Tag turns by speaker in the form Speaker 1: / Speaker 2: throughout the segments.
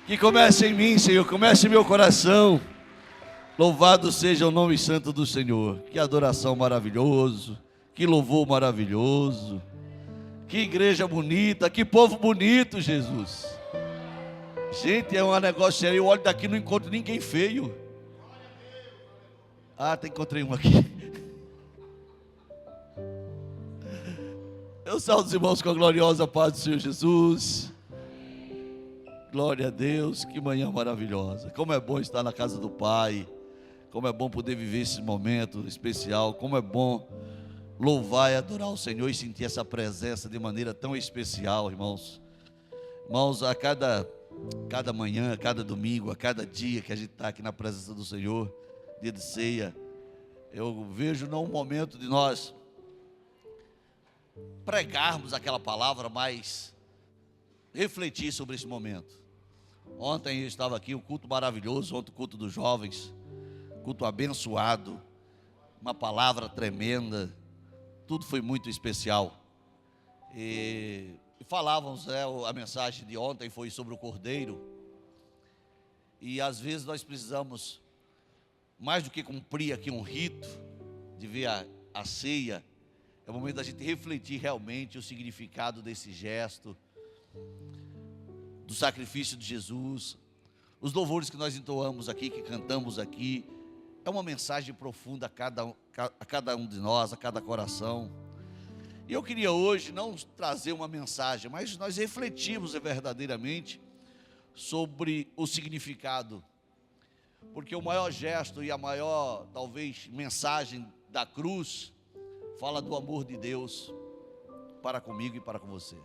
Speaker 1: Que comece em mim, Senhor, comece em meu coração. Louvado seja o nome santo do Senhor. Que adoração maravilhoso, que louvor maravilhoso, que igreja bonita, que povo bonito, Jesus. Gente, é um negócio sério. Eu olho daqui e não encontro ninguém feio. Até encontrei um aqui. Eu saúdo os irmãos com a gloriosa paz do Senhor Jesus. Glória a Deus, que manhã maravilhosa. Como é bom estar na casa do Pai. Como é bom poder viver esse momento especial. Como é bom louvar e adorar o Senhor e sentir essa presença de maneira tão especial, irmãos. Irmãos, a cada manhã, a cada domingo, a cada dia que a gente está aqui na presença do Senhor, dia de ceia, eu vejo não um momento de nós pregarmos aquela palavra, mas refletir sobre esse momento. Ontem eu estava aqui, um culto maravilhoso, ontem o culto dos jovens, culto abençoado, uma palavra tremenda, tudo foi muito especial. E falávamos, a mensagem de ontem foi sobre o Cordeiro, e às vezes nós precisamos, mais do que cumprir aqui um rito, de ver a ceia, é o momento da gente refletir realmente o significado desse gesto, do sacrifício de Jesus. Os louvores que nós entoamos aqui, que cantamos aqui, é uma mensagem profunda a cada um de nós, a cada coração. E eu queria hoje não trazer uma mensagem, mas nós refletimos verdadeiramente sobre o significado, porque o maior gesto e a maior, talvez, mensagem da cruz fala do amor de Deus para comigo e para com você,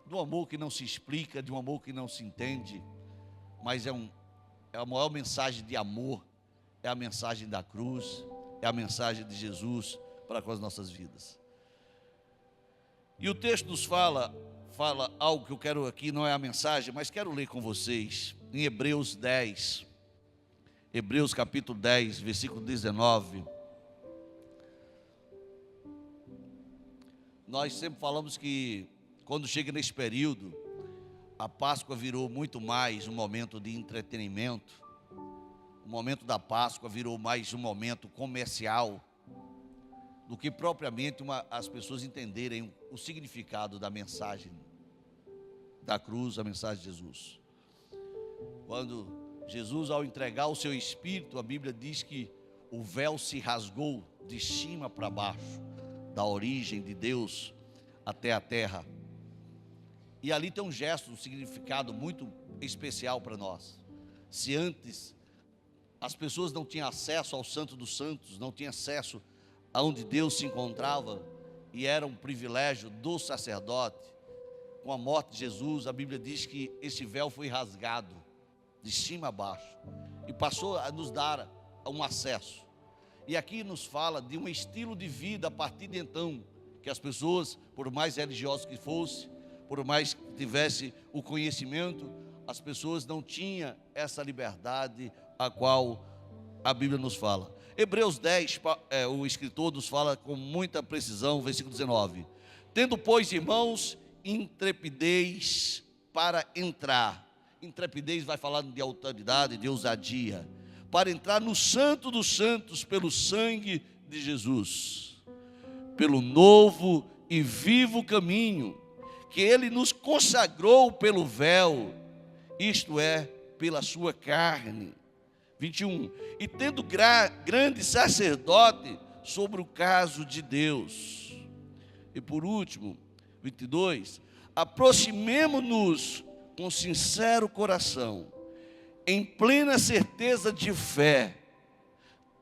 Speaker 1: do amor que não se explica, de um amor que não se entende, mas é a maior mensagem de amor, é a mensagem da cruz, é a mensagem de Jesus para com as nossas vidas. E o texto nos fala algo que eu quero aqui, não é a mensagem, mas quero ler com vocês, em Hebreus 10, Hebreus capítulo 10, versículo 19. Nós sempre falamos que quando chega nesse período, a Páscoa virou muito mais um momento de entretenimento. O momento da Páscoa virou mais um momento comercial do que propriamente as pessoas entenderem o significado da mensagem da cruz, a mensagem de Jesus. Quando Jesus, ao entregar o seu Espírito, a Bíblia diz que o véu se rasgou de cima para baixo, da origem de Deus até a terra. E ali tem um gesto, um significado muito especial para nós. Se antes as pessoas não tinham acesso ao Santo dos Santos, não tinham acesso aonde Deus se encontrava, e era um privilégio do sacerdote, com a morte de Jesus, a Bíblia diz que esse véu foi rasgado de cima a baixo e passou a nos dar um acesso. E aqui nos fala de um estilo de vida a partir de então, que as pessoas, por mais religiosas que fossem, por mais que tivesse o conhecimento, as pessoas não tinham essa liberdade a qual a Bíblia nos fala. Hebreus 10, o escritor nos fala com muita precisão, versículo 19. Tendo, pois, irmãos, intrepidez para entrar. Intrepidez vai falar de autoridade, de ousadia. Para entrar no Santo dos Santos pelo sangue de Jesus, pelo novo e vivo caminho que Ele nos consagrou pelo véu, isto é, pela sua carne. 21. E tendo grande sacerdote sobre o caso de Deus. E por último, 22. Aproximemo-nos com sincero coração, em plena certeza de fé,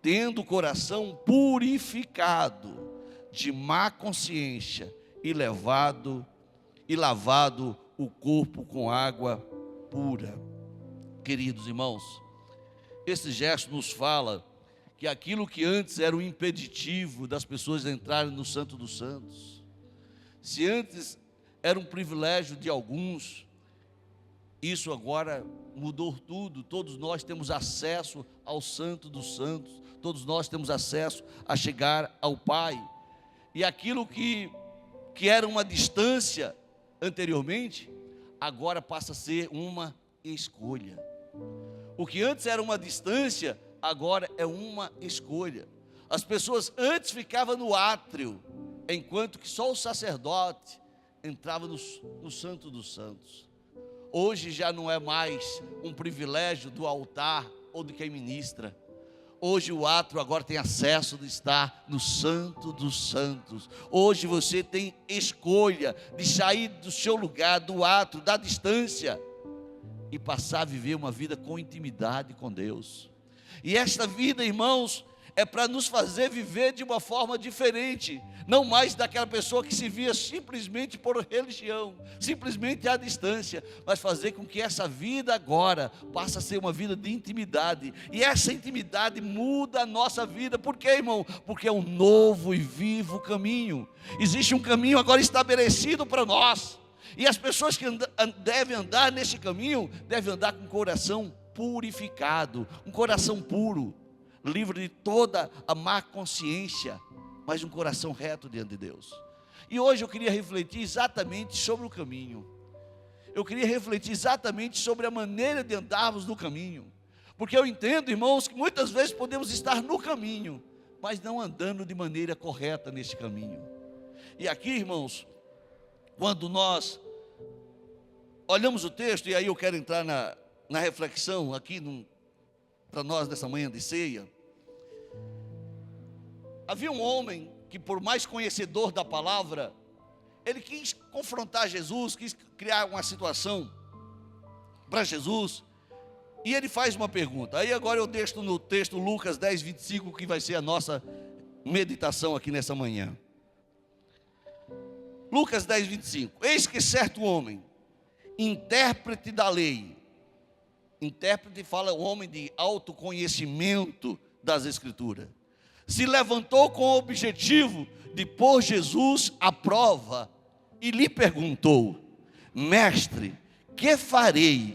Speaker 1: tendo o coração purificado de má consciência e lavado o corpo com água pura. Queridos irmãos, esse gesto nos fala que aquilo que antes era um impeditivo das pessoas entrarem no Santo dos Santos, se antes era um privilégio de alguns, isso agora mudou tudo. Todos nós temos acesso ao Santo dos Santos, todos nós temos acesso a chegar ao Pai. E aquilo que era uma distância anteriormente, agora passa a ser uma escolha. O que antes era uma distância, agora é uma escolha. As pessoas antes ficavam no átrio, enquanto que só o sacerdote entrava no Santo dos Santos. Hoje já não é mais um privilégio do altar ou de quem ministra. Hoje o átrio agora tem acesso de estar no Santo dos Santos. Hoje você tem escolha de sair do seu lugar, do átrio, da distância, e passar a viver uma vida com intimidade com Deus. E esta vida, irmãos, é para nos fazer viver de uma forma diferente, não mais daquela pessoa que se via simplesmente por religião, simplesmente à distância, mas fazer com que essa vida agora passe a ser uma vida de intimidade, e essa intimidade muda a nossa vida. Por quê, irmão? Porque é um novo e vivo caminho. Existe um caminho agora estabelecido para nós, e as pessoas que devem andar nesse caminho, devem andar com o coração purificado, um coração puro, livre de toda a má consciência, mas um coração reto diante de Deus. E hoje eu queria refletir exatamente sobre o caminho. Eu queria refletir exatamente sobre a maneira de andarmos no caminho. Porque eu entendo, irmãos, que muitas vezes podemos estar no caminho, mas não andando de maneira correta nesse caminho. E aqui, irmãos, quando nós olhamos o texto, e aí eu quero entrar na reflexão aqui para nós nessa manhã de ceia. Havia um homem que, por mais conhecedor da palavra, ele quis confrontar Jesus, quis criar uma situação para Jesus, e ele faz uma pergunta. Aí agora eu deixo no texto Lucas 10, 25, que vai ser a nossa meditação aqui nessa manhã. Lucas 10, 25. Eis que certo homem, intérprete da lei, intérprete fala o homem de autoconhecimento das Escrituras, se levantou com o objetivo de pôr Jesus à prova e lhe perguntou: mestre, que farei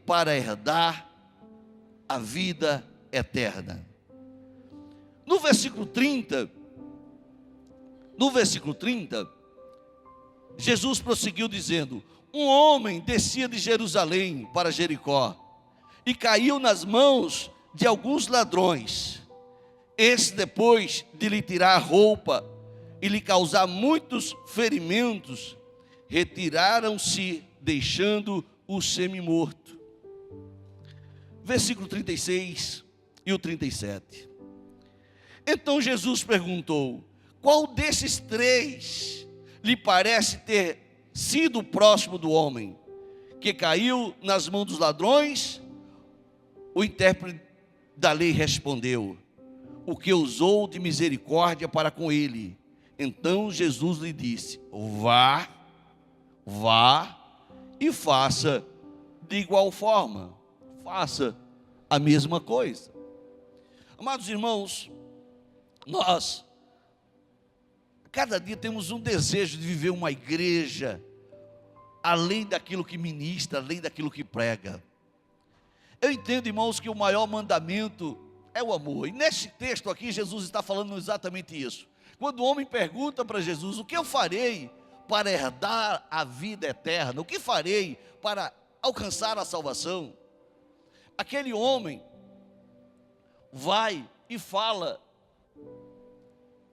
Speaker 1: para herdar a vida eterna? No versículo 30, Jesus prosseguiu dizendo: um homem descia de Jerusalém para Jericó e caiu nas mãos de alguns ladrões. Esses, depois de lhe tirar a roupa e lhe causar muitos ferimentos, retiraram-se, deixando o semi-morto. Versículo 36 e o 37. Então Jesus perguntou: qual desses três lhe parece ter sido próximo do homem que caiu nas mãos dos ladrões? O intérprete da lei respondeu: o que usou de misericórdia para com ele. Então Jesus lhe disse: vá e faça de igual forma. Faça a mesma coisa. Amados irmãos, nós cada dia temos um desejo de viver uma igreja além daquilo que ministra, além daquilo que prega. Eu entendo, irmãos, que o maior mandamento é o amor. E neste texto aqui, Jesus está falando exatamente isso. Quando o homem pergunta para Jesus: o que eu farei para herdar a vida eterna? O que farei para alcançar a salvação? Aquele homem vai e fala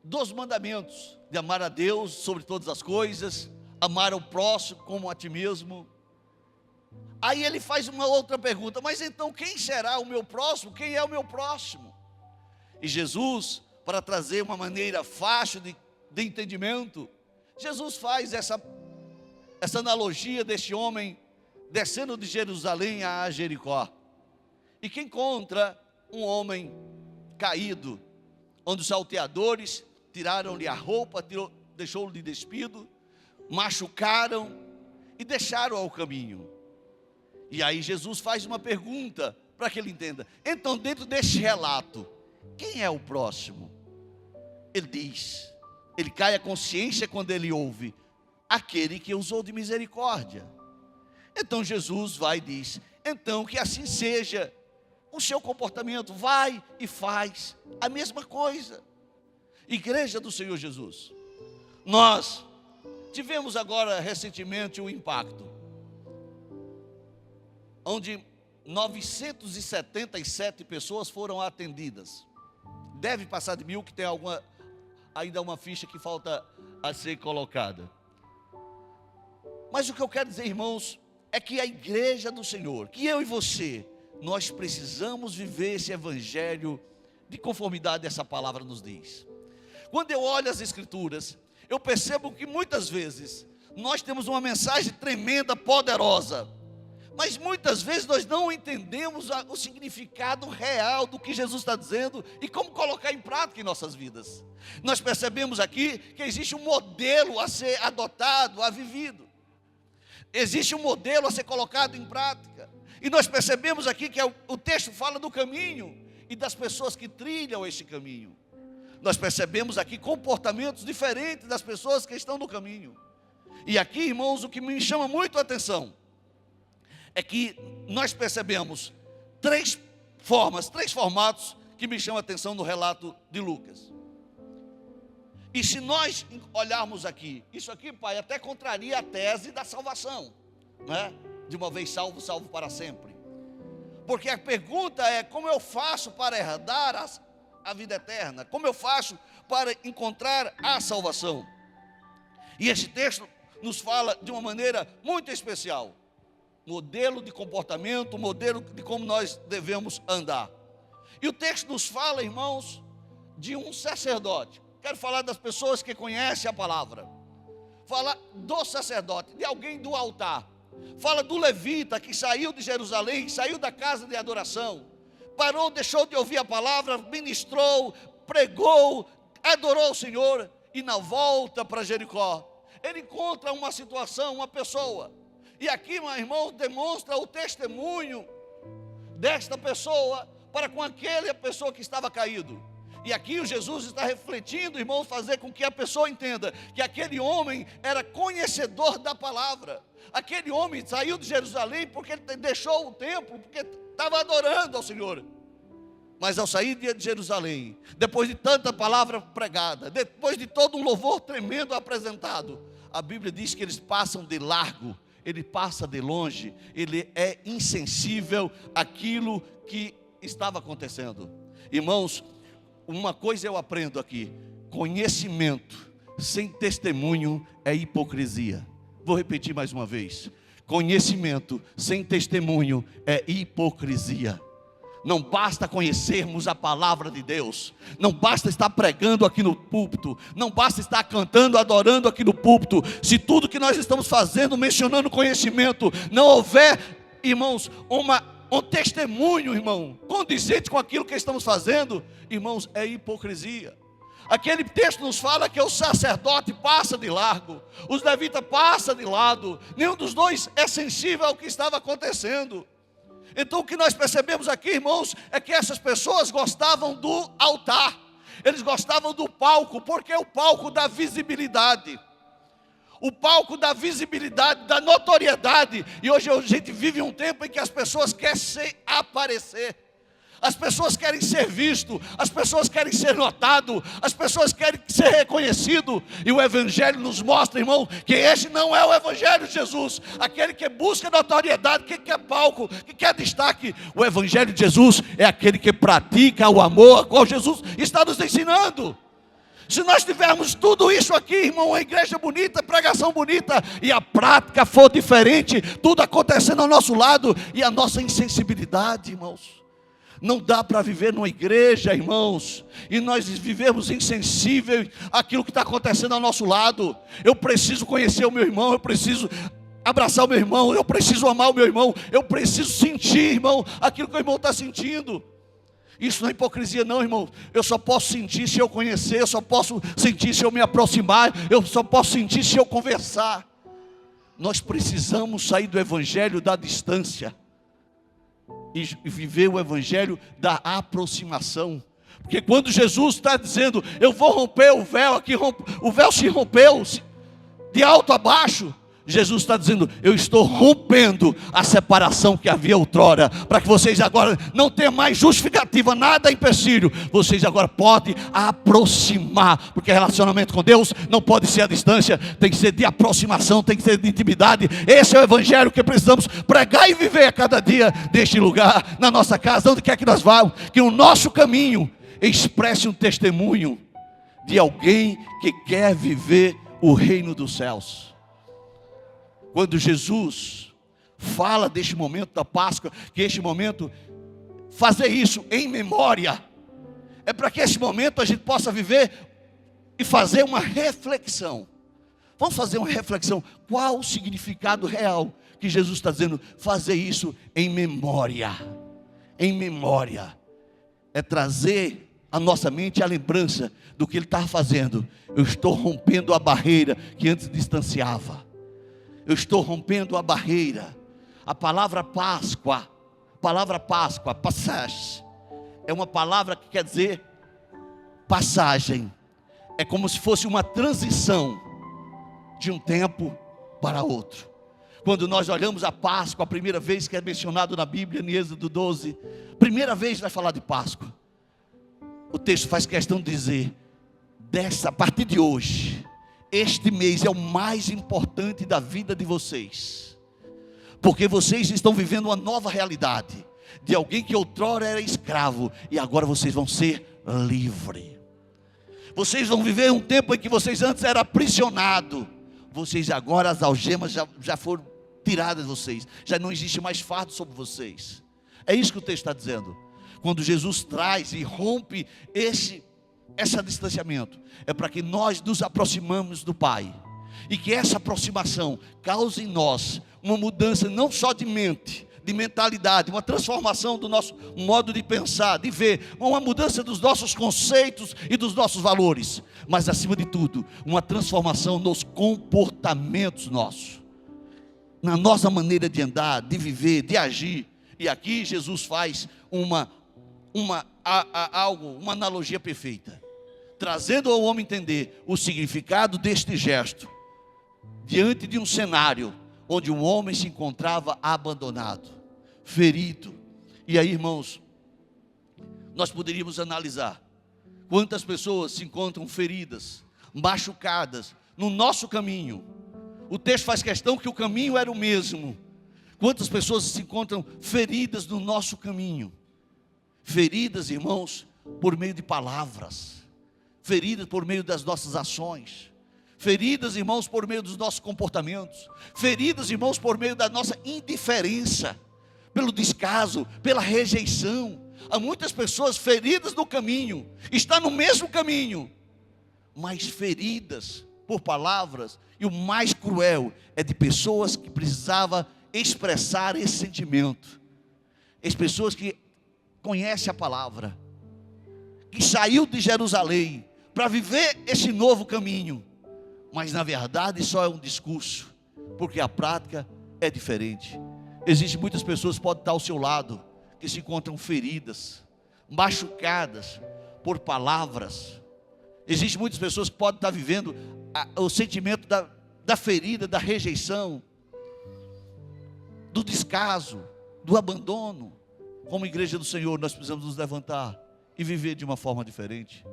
Speaker 1: dos mandamentos: de amar a Deus sobre todas as coisas, amar ao próximo como a ti mesmo. Aí ele faz uma outra pergunta: mas então quem será o meu próximo? Quem é o meu próximo? E Jesus, para trazer uma maneira fácil de entendimento, Jesus faz essa analogia deste homem descendo de Jerusalém a Jericó, e que encontra um homem caído, onde os salteadores tiraram-lhe a roupa, deixou-lhe de despido, machucaram e deixaram ao caminho. E aí Jesus faz uma pergunta para que ele entenda. Então, dentro deste relato, quem é o próximo? Ele diz, ele cai a consciência quando ele ouve: aquele que usou de misericórdia. Então Jesus vai e diz: então que assim seja o seu comportamento, vai e faz a mesma coisa. Igreja do Senhor Jesus, nós tivemos agora recentemente um impacto. onde 977 pessoas foram atendidas. Deve passar de 1.000, que tem ainda uma ficha que falta a ser colocada. Mas o que eu quero dizer, irmãos, é que a igreja do Senhor, que eu e você, nós precisamos viver esse evangelho de conformidade essa palavra nos diz. Quando eu olho as escrituras, eu percebo que muitas vezes nós temos uma mensagem tremenda, poderosa, mas muitas vezes nós não entendemos o significado real do que Jesus está dizendo e como colocar em prática em nossas vidas. Nós percebemos aqui que existe um modelo a ser adotado, a vivido. Existe um modelo a ser colocado em prática. E nós percebemos aqui que o texto fala do caminho e das pessoas que trilham este caminho. Nós percebemos aqui comportamentos diferentes das pessoas que estão no caminho. E aqui, irmãos, o que me chama muito a atenção é que nós percebemos três formatos que me chamam a atenção no relato de Lucas. E se nós olharmos aqui, isso aqui, pai, até contraria a tese da salvação, né? De uma vez salvo, salvo para sempre. Porque a pergunta é: como eu faço para herdar a vida eterna? Como eu faço para encontrar a salvação? E esse texto nos fala de uma maneira muito especial. Modelo de comportamento, modelo de como nós devemos andar. E o texto nos fala, irmãos, de um sacerdote. Quero falar das pessoas que conhecem a palavra. Fala do sacerdote, de alguém do altar. Fala do levita que saiu de Jerusalém, saiu da casa de adoração. Parou, deixou de ouvir a palavra, ministrou, pregou, adorou o Senhor. E na volta para Jericó, ele encontra uma situação, uma pessoa. E aqui, meu irmão, demonstra o testemunho desta pessoa para com aquela pessoa que estava caído. E aqui o Jesus está refletindo, irmãos, fazer com que a pessoa entenda que aquele homem era conhecedor da palavra. Aquele homem saiu de Jerusalém porque ele deixou o templo, porque estava adorando ao Senhor. Mas ao sair de Jerusalém, depois de tanta palavra pregada, depois de todo um louvor tremendo apresentado, a Bíblia diz que eles passam de largo. Ele passa de longe, ele é insensível àquilo que estava acontecendo. Irmãos, uma coisa eu aprendo aqui: conhecimento sem testemunho é hipocrisia. Vou repetir mais uma vez: conhecimento sem testemunho é hipocrisia. Não basta conhecermos a palavra de Deus, não basta estar pregando aqui no púlpito, não basta estar cantando, adorando aqui no púlpito, se tudo que nós estamos fazendo, mencionando conhecimento, não houver, irmãos, um testemunho, irmão, condizente com aquilo que estamos fazendo, irmãos, é hipocrisia. Aquele texto nos fala que o sacerdote passa de largo, os levitas passam de lado, nenhum dos dois é sensível ao que estava acontecendo. Então o que nós percebemos aqui, irmãos, é que essas pessoas gostavam do altar, eles gostavam do palco, porque é o palco da visibilidade, o palco da visibilidade, da notoriedade. E hoje a gente vive um tempo em que as pessoas querem se aparecer, as pessoas querem ser visto, as pessoas querem ser notado, as pessoas querem ser reconhecido. E o Evangelho nos mostra, irmão, que esse não é o Evangelho de Jesus. Aquele que busca notoriedade, que quer palco, que quer destaque. O Evangelho de Jesus é aquele que pratica o amor, qual Jesus está nos ensinando. Se nós tivermos tudo isso aqui, irmão, uma igreja bonita, pregação bonita, e a prática for diferente, tudo acontecendo ao nosso lado, e a nossa insensibilidade, irmãos. Não dá para viver numa igreja, irmãos, e nós vivemos insensíveis àquilo que está acontecendo ao nosso lado. Eu preciso conhecer o meu irmão, eu preciso abraçar o meu irmão, eu preciso amar o meu irmão, eu preciso sentir, irmão, aquilo que o irmão está sentindo. Isso não é hipocrisia não, irmão. Eu só posso sentir se eu conhecer, eu só posso sentir se eu me aproximar, eu só posso sentir se eu conversar. Nós precisamos sair do evangelho da distância e viver o evangelho da aproximação. Porque quando Jesus está dizendo, eu vou romper o véu aqui, o véu se rompeu de alto a baixo. Jesus está dizendo: eu estou rompendo a separação que havia outrora, para que vocês agora não tenham mais justificativa, nada empecilho. Vocês agora podem aproximar, porque relacionamento com Deus não pode ser à distância, tem que ser de aproximação, tem que ser de intimidade. Esse é o evangelho que precisamos pregar e viver a cada dia, deste lugar, na nossa casa, onde quer que nós vamos. Que o nosso caminho expresse um testemunho de alguém que quer viver o reino dos céus. Quando Jesus fala deste momento da Páscoa, que este momento, fazer isso em memória, é para que este momento a gente possa viver e fazer uma reflexão. Vamos fazer uma reflexão. Qual o significado real que Jesus está dizendo? Fazer isso em memória. Em memória. É trazer à nossa mente a lembrança do que Ele estava fazendo. Eu estou rompendo a barreira que antes distanciava. Eu estou rompendo a barreira. A palavra Páscoa, passage, é uma palavra que quer dizer passagem. É como se fosse uma transição de um tempo para outro. Quando nós olhamos a Páscoa, a primeira vez que é mencionado na Bíblia, em Êxodo 12, primeira vez vai falar de Páscoa. O texto faz questão de dizer: a partir de hoje, este mês é o mais importante da vida de vocês, porque vocês estão vivendo uma nova realidade, de alguém que outrora era escravo, e agora vocês vão ser livres. Vocês vão viver um tempo em que vocês antes eram aprisionados. Vocês agora, as algemas já foram tiradas de vocês, já não existe mais fardo sobre vocês. É isso que o texto está dizendo. Quando Jesus traz e rompe esse distanciamento, é para que nós nos aproximamos do Pai, e que essa aproximação cause em nós uma mudança não só de mente, de mentalidade, uma transformação do nosso modo de pensar, de ver, uma mudança dos nossos conceitos e dos nossos valores, mas acima de tudo, uma transformação nos comportamentos nossos, na nossa maneira de andar, de viver, de agir. E aqui Jesus faz uma analogia perfeita, trazendo ao homem entender o significado deste gesto, diante de um cenário onde um homem se encontrava abandonado, ferido. E aí, irmãos, nós poderíamos analisar quantas pessoas se encontram feridas, machucadas no nosso caminho. O texto faz questão que o caminho era o mesmo. Quantas pessoas se encontram feridas no nosso caminho? Feridas, irmãos, por meio de palavras, feridas por meio das nossas ações, feridas, irmãos, por meio dos nossos comportamentos, feridas, irmãos, por meio da nossa indiferença, pelo descaso, pela rejeição. Há muitas pessoas feridas no caminho, está no mesmo caminho, mas feridas por palavras. E o mais cruel é de pessoas que precisavam expressar esse sentimento, as pessoas que conhecem a palavra, que saiu de Jerusalém para viver esse novo caminho, mas na verdade só é um discurso, porque a prática é diferente. Existem muitas pessoas que podem estar ao seu lado, que se encontram feridas, machucadas por palavras. Existem muitas pessoas que podem estar vivendo o sentimento da ferida, da rejeição, do descaso, do abandono. Como igreja do Senhor, nós precisamos nos levantar e viver de uma forma diferente.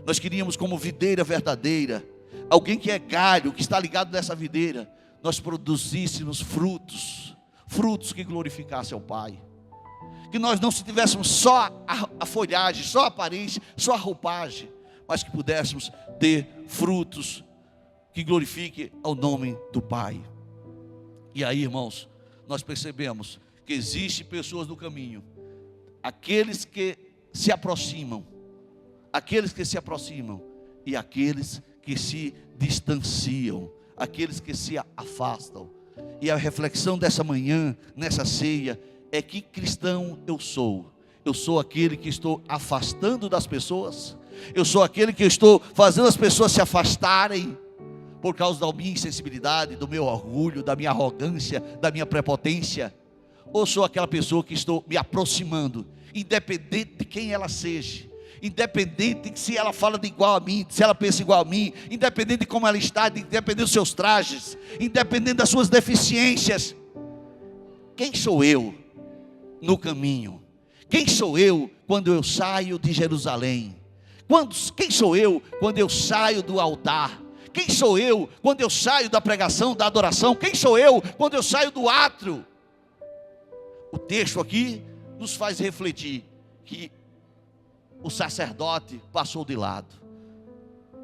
Speaker 1: Nós queríamos, como videira verdadeira, alguém que é galho, que está ligado nessa videira, nós produzíssemos frutos que glorificassem ao Pai. Que nós não tivéssemos só a folhagem, só a aparência, só a roupagem, mas que pudéssemos ter frutos que glorifiquem ao nome do Pai. E aí, irmãos, nós percebemos que existem pessoas no caminho, aqueles que se aproximam, e aqueles que se distanciam, aqueles que se afastam. E a reflexão dessa manhã, nessa ceia, é: que cristão eu sou? Eu sou aquele que estou afastando das pessoas? Eu sou aquele que estou fazendo as pessoas se afastarem por causa da minha insensibilidade, do meu orgulho, da minha arrogância, da minha prepotência? Ou sou aquela pessoa que estou me aproximando, independente de quem ela seja, independente de se ela fala de igual a mim, se ela pensa igual a mim, independente de como ela está, independente dos seus trajes, independente das suas deficiências. Quem sou eu no caminho? Quem sou eu quando eu saio de Jerusalém? Quem sou eu quando eu saio do altar? Quem sou eu quando eu saio da pregação, da adoração? Quem sou eu quando eu saio do átrio? O texto aqui nos faz refletir que o sacerdote passou de lado,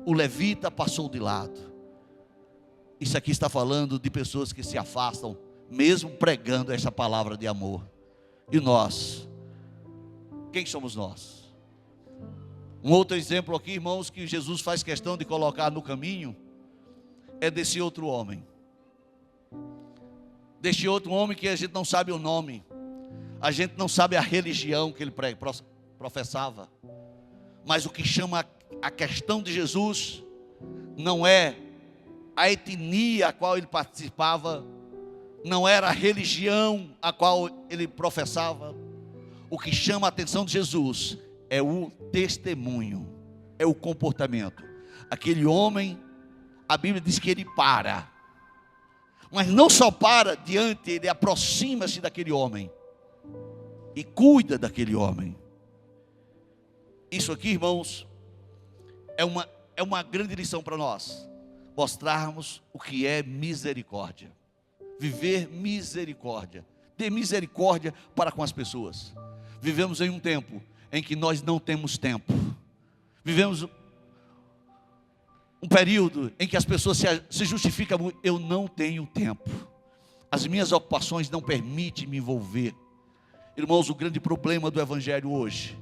Speaker 1: o levita passou de lado. Isso aqui está falando de pessoas que se afastam, mesmo pregando essa palavra de amor. E nós? Quem somos nós? Um outro exemplo aqui, irmãos, que Jesus faz questão de colocar no caminho, é desse outro homem. Deste outro homem que a gente não sabe o nome, a gente não sabe a religião que ele professava. Mas o que chama a questão de Jesus não é a etnia a qual ele participava, não era a religião a qual ele professava. O que chama a atenção de Jesus é o testemunho, é o comportamento. Aquele homem, a Bíblia diz que ele para, mas não só para diante, ele aproxima-se daquele homem e cuida daquele homem. Isso aqui, irmãos, é uma grande lição para nós, mostrarmos o que é misericórdia, viver misericórdia, ter misericórdia para com as pessoas. Vivemos em um tempo em que nós não temos tempo, vivemos um período em que as pessoas se justificam: eu não tenho tempo, as minhas ocupações não permitem me envolver. Irmãos, o grande problema do evangelho hoje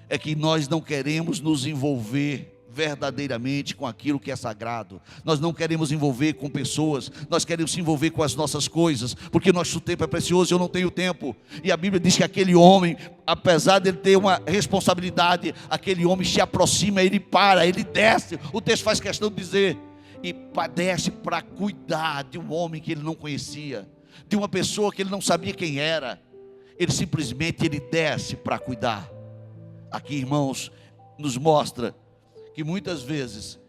Speaker 1: é que nós não queremos nos envolver verdadeiramente com aquilo que é sagrado. Nós não queremos envolver com pessoas, nós queremos se envolver com as nossas coisas, porque nosso tempo é precioso e eu não tenho tempo. E a Bíblia diz que aquele homem, apesar de ele ter uma responsabilidade, aquele homem se aproxima, ele para, ele desce. O texto faz questão de dizer, e desce para cuidar de um homem que ele não conhecia, de uma pessoa que ele não sabia quem era. Ele simplesmente desce para cuidar. Aqui, irmãos, nos mostra que muitas vezes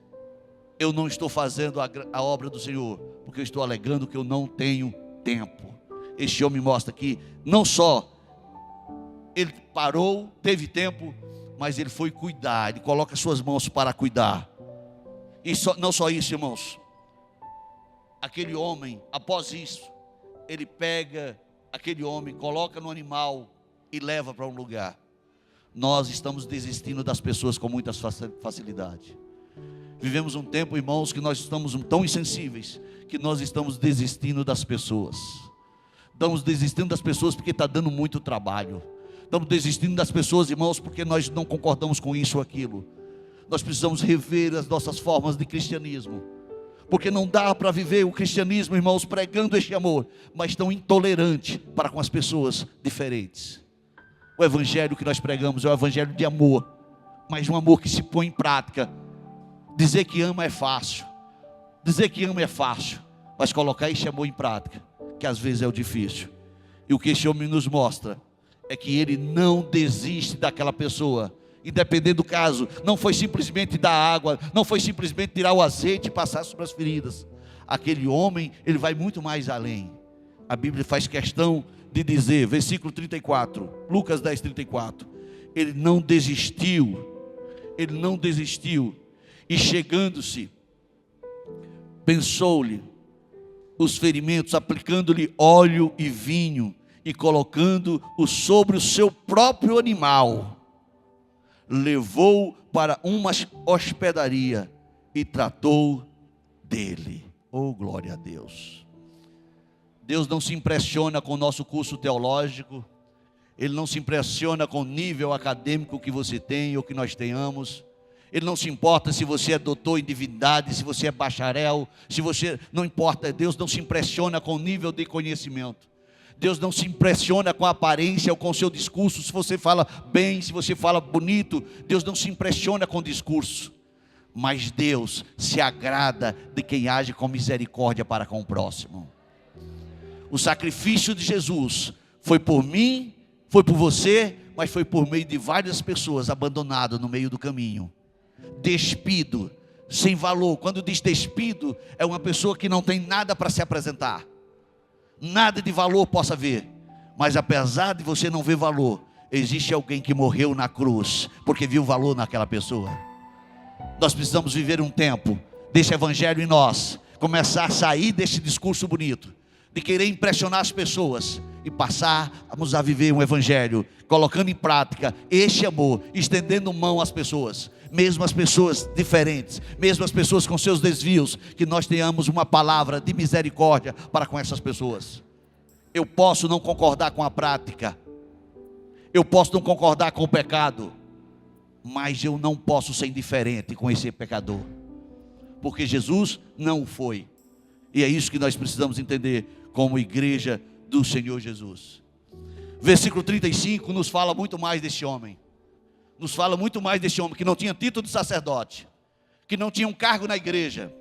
Speaker 1: eu não estou fazendo a obra do Senhor, porque eu estou alegando que eu não tenho tempo. Este homem mostra que não só ele parou, teve tempo, mas ele foi cuidar, ele coloca suas mãos para cuidar. E não só isso, irmãos, aquele homem, após isso, ele pega aquele homem, coloca no animal e leva para um lugar. Nós estamos desistindo das pessoas com muita facilidade. Vivemos um tempo, irmãos, que nós estamos tão insensíveis, que nós estamos desistindo das pessoas. Estamos desistindo das pessoas porque está dando muito trabalho. Estamos desistindo das pessoas, irmãos, porque nós não concordamos com isso ou aquilo. Nós precisamos rever as nossas formas de cristianismo, porque não dá para viver o cristianismo, irmãos, pregando este amor, mas tão intolerante para com as pessoas diferentes. O evangelho que nós pregamos é o evangelho de amor, mas um amor que se põe em prática. Dizer que ama é fácil, mas colocar este amor em prática, que às vezes é o difícil. E o que este homem nos mostra é que ele não desiste daquela pessoa, independente do caso. Não foi simplesmente dar água, não foi simplesmente tirar o azeite e passar sobre as feridas. Aquele homem, ele vai muito mais além. A Bíblia faz questão de dizer, versículo 34, Lucas 10, 34, ele não desistiu, e chegando-se, pensou-lhe os ferimentos, aplicando-lhe óleo e vinho, e colocando-o sobre o seu próprio animal, levou para uma hospedaria, e tratou dele. Oh, glória a Deus! Deus não se impressiona com o nosso curso teológico, Ele não se impressiona com o nível acadêmico que você tem ou que nós tenhamos. Ele não se importa se você é doutor em divindade, se você é bacharel, não importa. Deus não se impressiona com o nível de conhecimento. Deus não se impressiona com a aparência ou com o seu discurso, se você fala bem, se você fala bonito. Deus não se impressiona com o discurso, mas Deus se agrada de quem age com misericórdia para com o próximo. O sacrifício de Jesus foi por mim, foi por você, mas foi por meio de várias pessoas abandonadas no meio do caminho, despido, sem valor. Quando diz despido, é uma pessoa que não tem nada para se apresentar, nada de valor possa ver. Mas apesar de você não ver valor, existe alguém que morreu na cruz, porque viu valor naquela pessoa. Nós precisamos viver um tempo desse evangelho em nós, começar a sair desse discurso bonito, de querer impressionar as pessoas, e passarmos a viver um evangelho, colocando em prática este amor, estendendo mão às pessoas, mesmo as pessoas diferentes, mesmo as pessoas com seus desvios, que nós tenhamos uma palavra de misericórdia para com essas pessoas. Eu posso não concordar com a prática, eu posso não concordar com o pecado, mas eu não posso ser indiferente com esse pecador, porque Jesus não o foi. E é isso que nós precisamos entender como igreja do Senhor Jesus. Versículo 35 nos fala muito mais deste homem. Nos fala muito mais deste homem que não tinha título de sacerdote, que não tinha um cargo na igreja,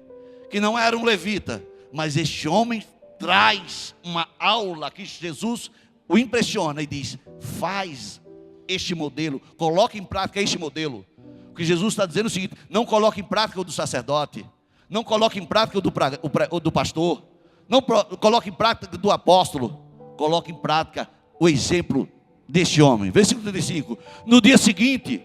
Speaker 1: que não era um levita, mas este homem traz uma aula que Jesus o impressiona e diz: faz este modelo, coloque em prática este modelo. O que Jesus está dizendo é o seguinte: não coloque em prática o do sacerdote, não coloque em prática o do pastor, não coloque em prática do apóstolo, coloque em prática o exemplo deste homem. Versículo 35. No dia seguinte,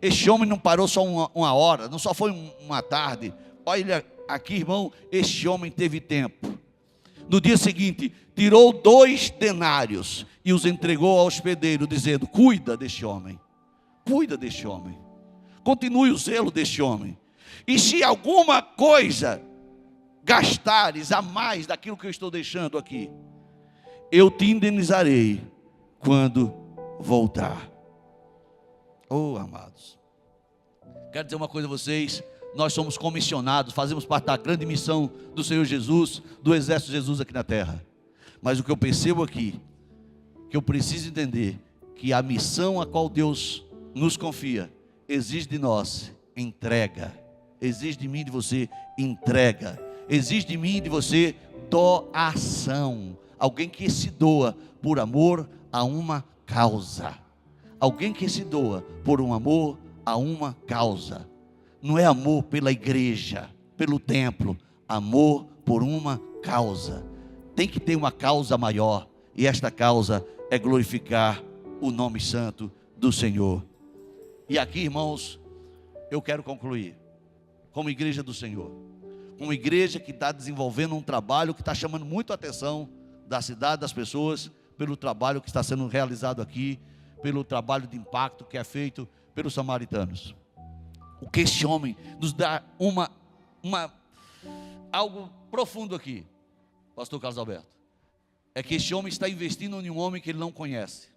Speaker 1: este homem não parou só uma hora, não só foi uma tarde. Olha aqui, irmão, este homem teve tempo. No dia seguinte, tirou 2 denários e os entregou ao hospedeiro, dizendo: cuida deste homem, continue o zelo deste homem, e se alguma coisa gastares a mais daquilo que eu estou deixando aqui, eu te indenizarei quando voltar. Oh, amados, quero dizer uma coisa a vocês: nós somos comissionados, fazemos parte da grande missão do Senhor Jesus, do exército de Jesus aqui na terra. Mas o que eu percebo aqui, que eu preciso entender, que a missão a qual Deus nos confia, exige de nós entrega, exige de mim e de você entrega, exige de mim e de você doação. Alguém que se doa por amor a uma causa. Alguém que se doa por um amor a uma causa. Não é amor pela igreja, pelo templo, amor por uma causa. Tem que ter uma causa maior, e esta causa é glorificar o nome santo do Senhor. E aqui, irmãos, eu quero concluir, como igreja do Senhor, uma igreja que está desenvolvendo um trabalho que está chamando muito a atenção da cidade, das pessoas, pelo trabalho que está sendo realizado aqui, pelo trabalho de impacto que é feito pelos samaritanos. O que esse homem nos dá algo profundo aqui, pastor Carlos Alberto, é que esse homem está investindo em um homem que ele não conhece.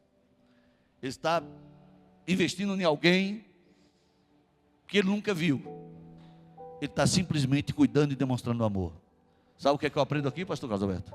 Speaker 1: Ele está investindo em alguém que ele nunca viu. Ele está simplesmente cuidando e demonstrando amor. Sabe o que é que eu aprendo aqui, pastor Carlos Alberto?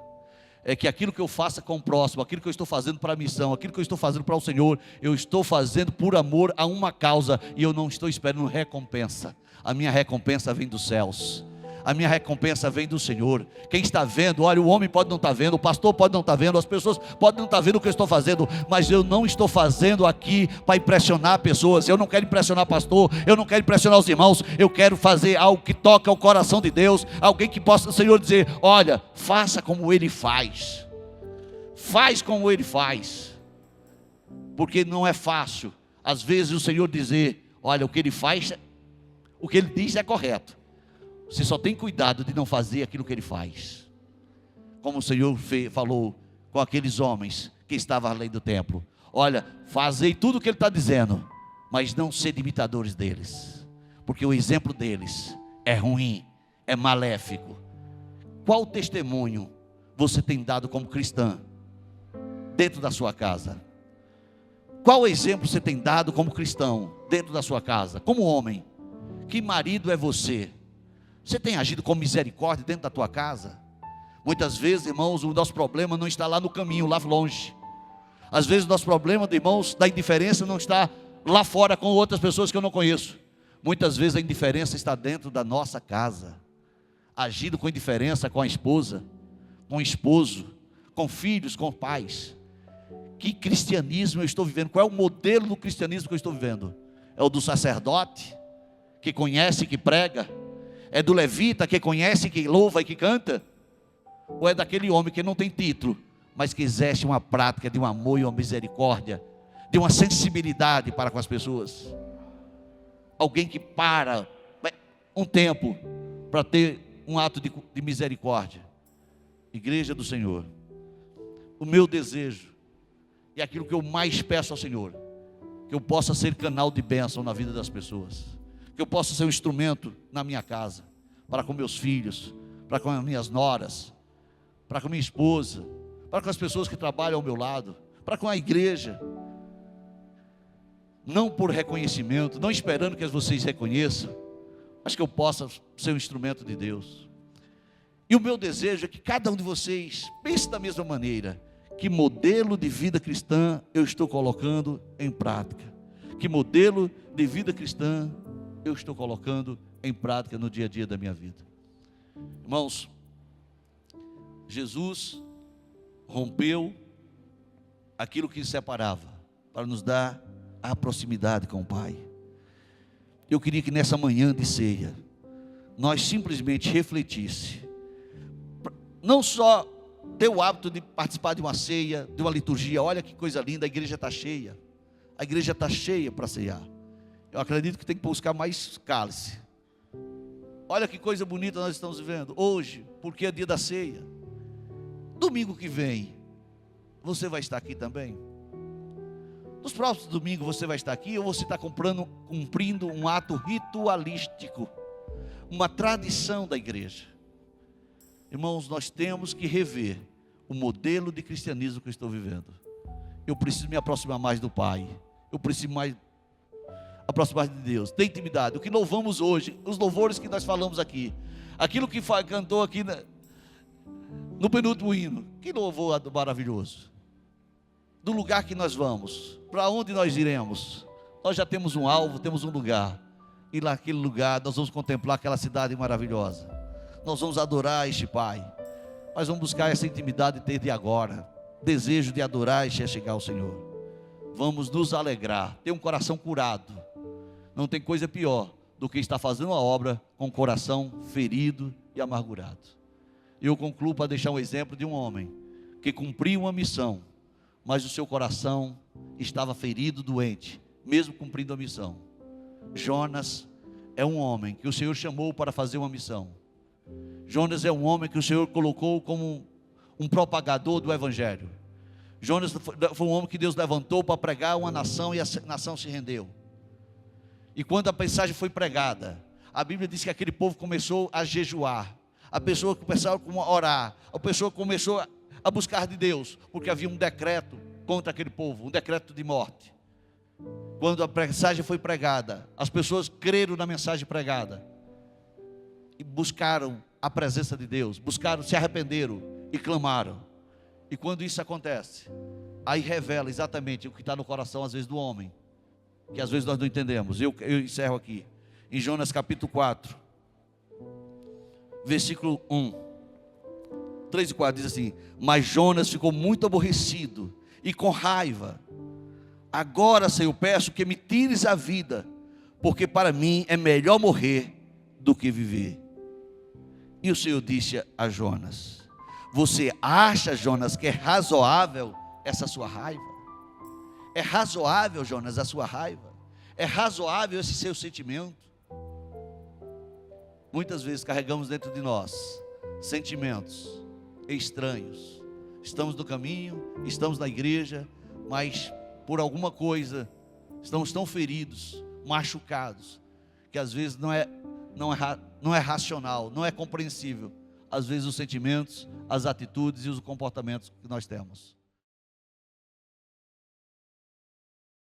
Speaker 1: É que aquilo que eu faço com o próximo, aquilo que eu estou fazendo para a missão, aquilo que eu estou fazendo para o Senhor, eu estou fazendo por amor a uma causa, e eu não estou esperando recompensa. A minha recompensa vem dos céus, a minha recompensa vem do Senhor. Quem está vendo, olha, o homem pode não estar vendo, o pastor pode não estar vendo, as pessoas podem não estar vendo o que eu estou fazendo, mas eu não estou fazendo aqui para impressionar pessoas. Eu não quero impressionar pastor, eu não quero impressionar os irmãos, eu quero fazer algo que toca o coração de Deus, alguém que possa o Senhor dizer: olha, faça como Ele faz, faz como Ele faz, porque não é fácil, às vezes, o Senhor dizer: olha, o que Ele faz, o que Ele diz é correto. Você só tem cuidado de não fazer aquilo que Ele faz. Como o Senhor falou com aqueles homens que estavam além do templo: olha, fazei tudo o que Ele está dizendo, mas não sede imitadores deles, porque o exemplo deles é ruim, é maléfico. Qual testemunho você tem dado como cristã dentro da sua casa? Qual exemplo você tem dado como cristão dentro da sua casa, como homem? Que marido é você? Você tem agido com misericórdia dentro da tua casa? Muitas vezes, irmãos, o nosso problema não está lá no caminho, lá longe. Às vezes o nosso problema, irmãos, da indiferença não está lá fora com outras pessoas que eu não conheço. Muitas vezes a indiferença está dentro da nossa casa, agindo com indiferença com a esposa, com o esposo, com filhos, com pais. Que cristianismo eu estou vivendo? Qual é o modelo do cristianismo que eu estou vivendo? É o do sacerdote, que conhece e que prega? É do levita, que conhece, que louva e que canta? Ou é daquele homem que não tem título, mas que exerce uma prática de um amor e uma misericórdia, de uma sensibilidade para com as pessoas? Alguém que para um tempo para ter um ato de misericórdia. Igreja do Senhor, o meu desejo, e aquilo que eu mais peço ao Senhor, que eu possa ser canal de bênção na vida das pessoas, que eu possa ser um instrumento na minha casa, para com meus filhos, para com as minhas noras, para com minha esposa, para com as pessoas que trabalham ao meu lado, para com a igreja, não por reconhecimento, não esperando que vocês reconheçam, mas que eu possa ser um instrumento de Deus. E o meu desejo é que cada um de vocês pense da mesma maneira. Que modelo de vida cristã eu estou colocando em prática? Que modelo de vida cristã eu estou colocando em prática no dia a dia da minha vida? Irmãos, Jesus rompeu aquilo que separava para nos dar a proximidade com o Pai. Eu queria que nessa manhã de ceia nós simplesmente refletisse, não só ter o hábito de participar de uma ceia, de uma liturgia. Olha que coisa linda, a igreja está cheia. A igreja está cheia para ceiar. Eu acredito que tem que buscar mais cálice. Olha que coisa bonita nós estamos vivendo hoje, porque é dia da ceia. Domingo que vem, você vai estar aqui também? Nos próximos domingos você vai estar aqui, ou você está cumprindo um ato ritualístico, uma tradição da igreja? Irmãos, nós temos que rever o modelo de cristianismo que eu estou vivendo. Eu preciso me aproximar mais do Pai. Eu preciso mais aproximar de Deus, ter intimidade. O que louvamos hoje, os louvores que nós falamos aqui, aquilo que cantou aqui no penúltimo hino, que louvor maravilhoso. Do lugar que nós vamos, para onde nós iremos, nós já temos um alvo, temos um lugar. E naquele lugar nós vamos contemplar aquela cidade maravilhosa. Nós vamos adorar este Pai. Nós vamos buscar essa intimidade desde agora. Desejo de adorar e chegar ao Senhor. Vamos nos alegrar. Ter um coração curado. Não tem coisa pior do que estar fazendo uma obra com o coração ferido e amargurado. Eu concluo para deixar um exemplo de um homem que cumpriu uma missão, mas o seu coração estava ferido, doente, mesmo cumprindo a missão. Jonas é um homem que o Senhor chamou para fazer uma missão. Jonas é um homem que o Senhor colocou como um propagador do Evangelho. Jonas foi um homem que Deus levantou para pregar uma nação, e a nação se rendeu. E quando a mensagem foi pregada, a Bíblia diz que aquele povo começou a jejuar, a pessoa começou a orar, a pessoa começou a buscar de Deus, porque havia um decreto contra aquele povo, um decreto de morte. Quando a mensagem foi pregada, as pessoas creram na mensagem pregada e buscaram a presença de Deus, buscaram, se arrependeram e clamaram. E quando isso acontece, aí revela exatamente o que está no coração às vezes do homem, que às vezes nós não entendemos. Eu encerro aqui em Jonas capítulo 4, versículo 1, 3 e 4 diz assim: mas Jonas ficou muito aborrecido e com raiva. Agora, Senhor, peço que me tires a vida, porque para mim é melhor morrer do que viver. E o Senhor disse a Jonas: você acha, Jonas, que é razoável essa sua raiva? É razoável, Jonas, a sua raiva? É razoável esse seu sentimento? Muitas vezes carregamos dentro de nós sentimentos estranhos. Estamos no caminho, estamos na igreja, mas por alguma coisa estamos tão feridos, machucados, que às vezes não é racional, não é compreensível, às vezes os sentimentos, as atitudes e os comportamentos que nós temos.